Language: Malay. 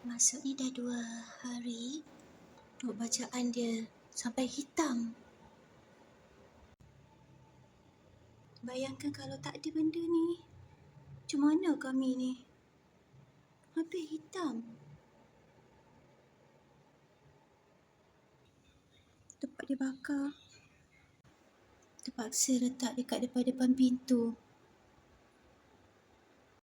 Maksudnya dah 2 hari buat bacaan dia sampai hitam. Bayangkan kalau tak ada benda ni, macam mana kami ni? Habis hitam. Tempat dia bakar, terpaksa letak dekat depan pintu.